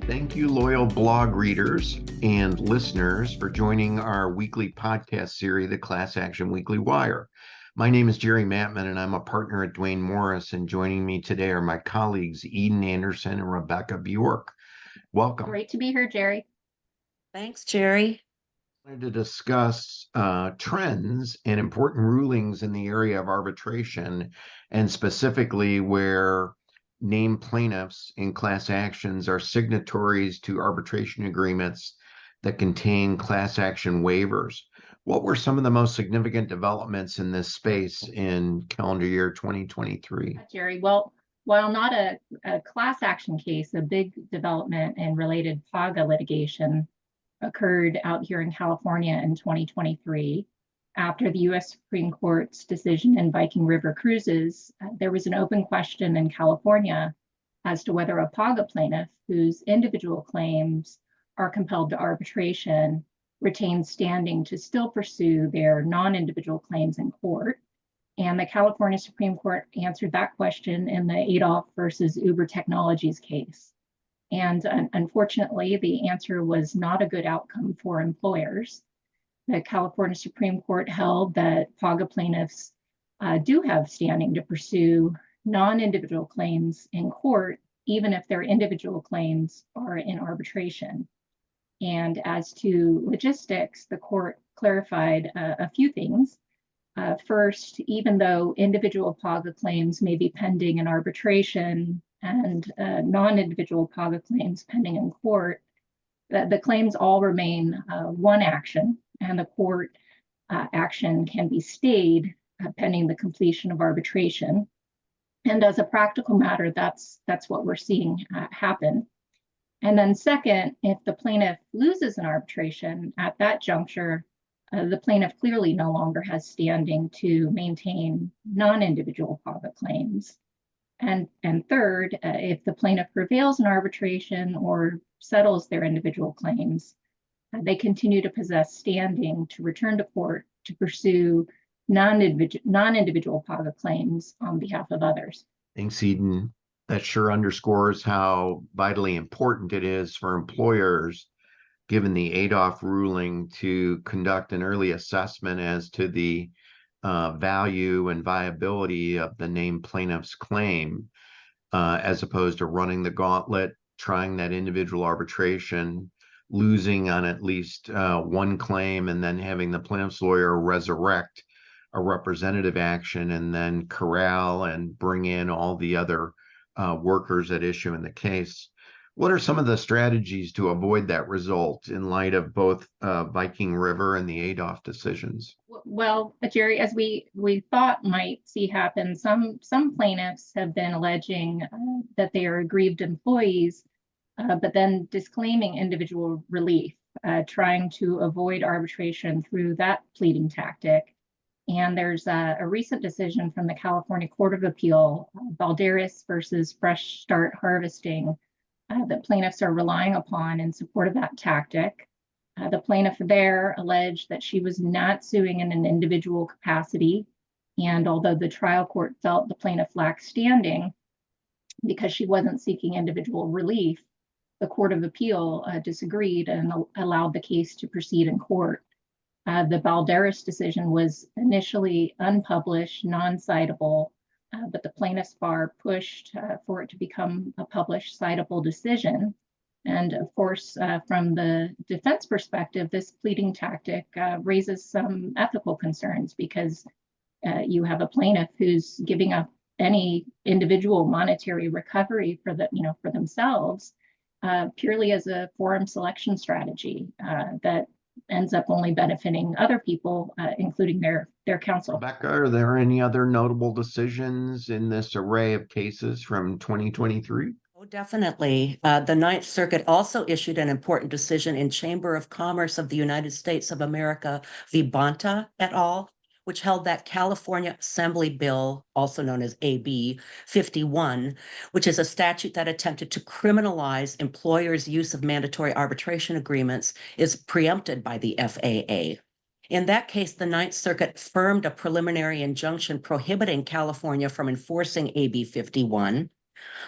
Thank you, loyal blog readers and listeners, for joining our weekly podcast series, the Class Action Weekly Wire. My name is Jerry Maatman, and I'm a partner at Duane Morris. And joining me today are my colleagues, Eden Anderson and Rebecca Bjork. Welcome. Great to be here, Jerry. Thanks, Jerry. I wanted to discuss trends and important rulings in the area of arbitration, and specifically where named plaintiffs in class actions are signatories to arbitration agreements that contain class action waivers. What were some of the most significant developments in this space in calendar year 2023? Jerry, well, while not a class action case, a big development in related PAGA litigation occurred out here in California in 2023. After the U.S. Supreme Court's decision in Viking River Cruises, there was an open question in California as to whether a PAGA plaintiff whose individual claims are compelled to arbitration retains standing to still pursue their non-individual claims in court. And the California Supreme Court answered that question in the Adolph versus Uber Technologies case. And unfortunately, the answer was not a good outcome for employers. The California Supreme Court held that PAGA plaintiffs do have standing to pursue non-individual claims in court, even if their individual claims are in arbitration. And as to logistics, the court clarified a few things. First, even though individual PAGA claims may be pending in arbitration and non-individual PAGA claims pending in court, the claims all remain one action, and the court action can be stayed pending the completion of arbitration. And as a practical matter, that's what we're seeing happen. And then second, if the plaintiff loses an arbitration at that juncture, the plaintiff clearly no longer has standing to maintain non-individual PAGA claims. And third, if the plaintiff prevails in arbitration or settles their individual claims, they continue to possess standing to return to court to pursue non-individual PAGA claims on behalf of others. Thanks, Eden. That sure underscores how vitally important it is for employers, given the Adolph ruling, to conduct an early assessment as to the value and viability of the named plaintiff's claim, as opposed to running the gauntlet, trying that individual arbitration, losing on at least one claim, and then having the plaintiff's lawyer resurrect a representative action and then corral and bring in all the other workers at issue in the case. What are some of the strategies to avoid that result in light of both Viking River and the Adolph decisions? Well, Jerry, as we thought might see happen, some plaintiffs have been alleging that they are aggrieved employees, but then disclaiming individual relief, trying to avoid arbitration through that pleading tactic. And there's a recent decision from the California Court of Appeal, Balderas versus Fresh Start Harvesting, that plaintiffs are relying upon in support of that tactic. The plaintiff there alleged that she was not suing in an individual capacity. And although the trial court felt the plaintiff lacked standing because she wasn't seeking individual relief, the Court of Appeal disagreed and allowed the case to proceed in court. The Balderas decision was initially unpublished, non-citable, but the plaintiff's bar pushed for it to become a published citable decision. And of course, from the defense perspective, this pleading tactic raises some ethical concerns because you have a plaintiff who's giving up any individual monetary recovery for themselves purely as a forum selection strategy that ends up only benefiting other people, including their counsel. Rebecca, are there any other notable decisions in this array of cases from 2023? Oh, definitely. The Ninth Circuit also issued an important decision in Chamber of Commerce of the United States of America v. Bonta et al., which held that California Assembly Bill, also known as AB 51, which is a statute that attempted to criminalize employers' use of mandatory arbitration agreements, is preempted by the FAA. In that case, the Ninth Circuit affirmed a preliminary injunction prohibiting California from enforcing AB 51.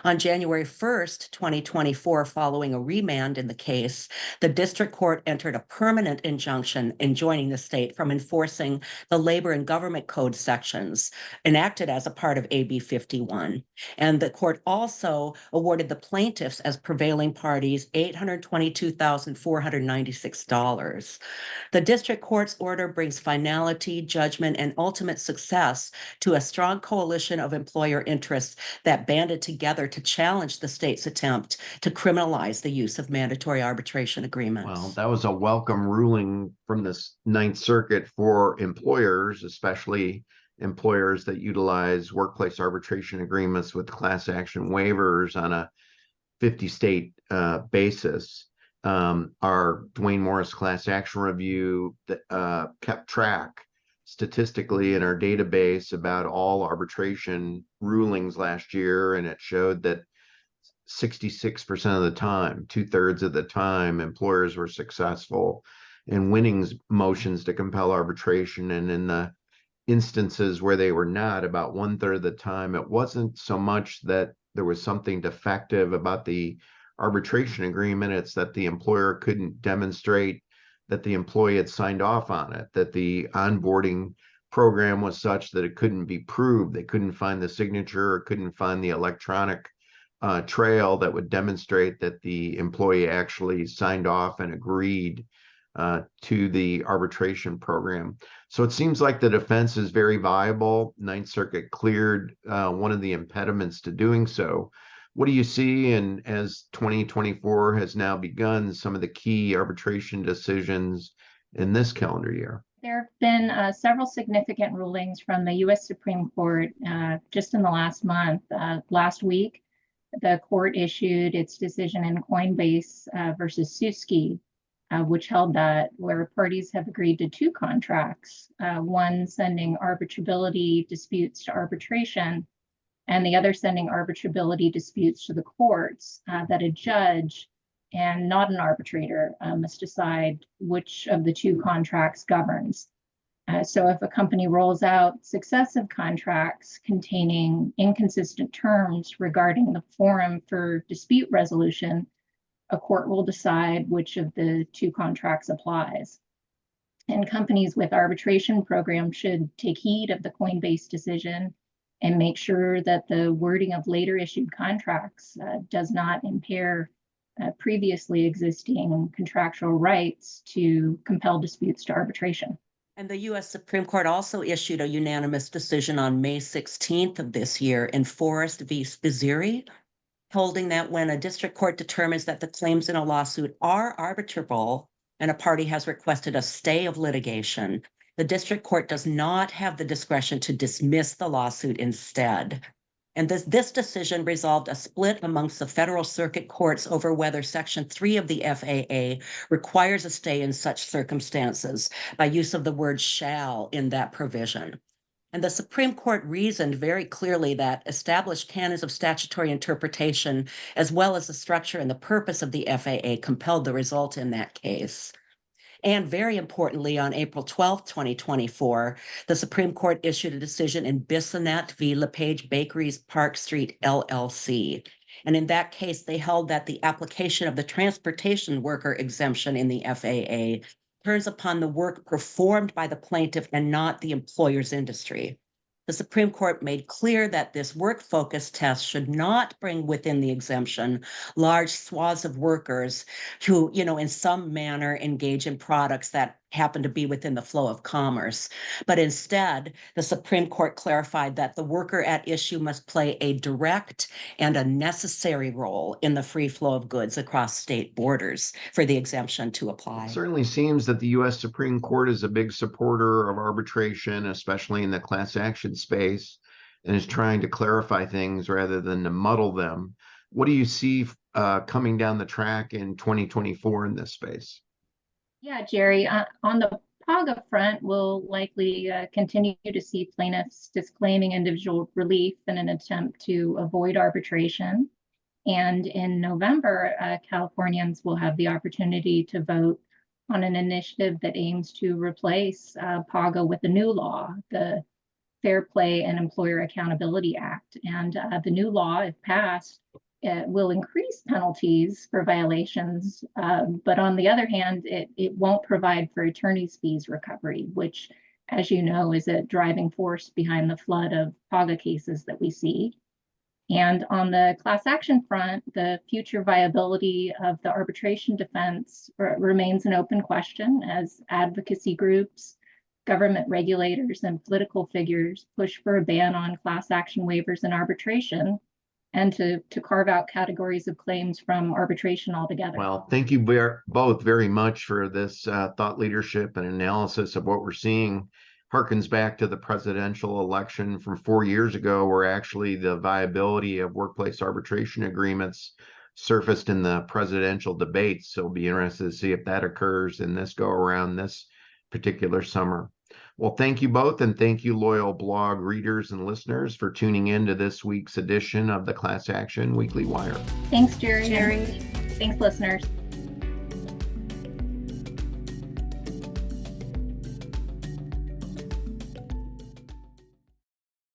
On January 1st, 2024, following a remand in the case, the district court entered a permanent injunction enjoining the state from enforcing the Labor and Government Code sections enacted as a part of AB 51. And the court also awarded the plaintiffs as prevailing parties $822,496. The district court's order brings finality, judgment, and ultimate success to a strong coalition of employer interests that banded together to challenge the state's attempt to criminalize the use of mandatory arbitration agreements. Well, that was a welcome ruling from the Ninth Circuit for employers, especially employers that utilize workplace arbitration agreements with class action waivers on a 50-state basis. Our Duane Morris class action review kept track statistically in our database about all arbitration rulings last year, and it showed that 66% of the time, 2/3 of the time, employers were successful in winning motions to compel arbitration. And in the instances where they were not, about 1/3 of the time, it wasn't so much that there was something defective about the arbitration agreement, it's that the employer couldn't demonstrate that the employee had signed off on it, that the onboarding program was such that it couldn't be proved. They couldn't find the signature or couldn't find the electronic trail that would demonstrate that the employee actually signed off and agreed to the arbitration program. So it seems like the defense is very viable. Ninth Circuit cleared one of the impediments to doing so. What do you see? And as 2024 has now begun, some of the key arbitration decisions in this calendar year? There have been several significant rulings from the U.S. Supreme Court just in the last month. Last week, the court issued its decision in Coinbase versus Suski, which held that where parties have agreed to two contracts, one sending arbitrability disputes to arbitration, and the other sending arbitrability disputes to the courts, that a judge and not an arbitrator must decide which of the two contracts governs. So if a company rolls out successive contracts containing inconsistent terms regarding the forum for dispute resolution, a court will decide which of the two contracts applies. And companies with arbitration programs should take heed of the Coinbase decision and make sure that the wording of later issued contracts does not impair previously existing contractual rights to compel disputes to arbitration. And the U.S. Supreme Court also issued a unanimous decision on May 16th of this year in Forrest v. Spizzirri, holding that when a district court determines that the claims in a lawsuit are arbitrable and a party has requested a stay of litigation, the district court does not have the discretion to dismiss the lawsuit instead. And this decision resolved a split amongst the federal circuit courts over whether Section 3 of the FAA requires a stay in such circumstances by use of the word shall in that provision. And the Supreme Court reasoned very clearly that established canons of statutory interpretation, as well as the structure and the purpose of the FAA, compelled the result in that case. And very importantly, on April 12, 2024, the Supreme Court issued a decision in Bissonnette v. LePage Bakeries Park Street, LLC. And in that case, they held that the application of the transportation worker exemption in the FAA turns upon the work performed by the plaintiff and not the employer's industry. The Supreme Court made clear that this work focus test should not bring within the exemption large swaths of workers who, in some manner engage in products that happen to be within the flow of commerce. But instead, the Supreme Court clarified that the worker at issue must play a direct and a necessary role in the free flow of goods across state borders for the exemption to apply. It certainly seems that the U.S. Supreme Court is a big supporter of arbitration, especially in the class action space, and is trying to clarify things rather than to muddle them. What do you see coming down the track in 2024 in this space? Yeah, Jerry, on the PAGA front, we'll likely continue to see plaintiffs disclaiming individual relief in an attempt to avoid arbitration. And in November, Californians will have the opportunity to vote on an initiative that aims to replace PAGA with a new law, the Fair Play and Employer Accountability Act. And the new law, if passed, will increase penalties for violations. But on the other hand, it won't provide for attorney's fees recovery, which, as you know, is a driving force behind the flood of PAGA cases that we see. And on the class action front, the future viability of the arbitration defense remains an open question as advocacy groups, government regulators, and political figures push for a ban on class action waivers and arbitration, and to carve out categories of claims from arbitration altogether. Well, thank you both very much for this thought leadership and analysis of what we're seeing. Harkens back to the presidential election from 4 years ago, where actually the viability of workplace arbitration agreements surfaced in the presidential debates. So it'll be interested to see if that occurs in this go around this particular summer. Well, thank you both, and thank you, loyal blog readers and listeners, for tuning in to this week's edition of the Class Action Weekly Wire. Thanks, Jerry. Thanks, listeners.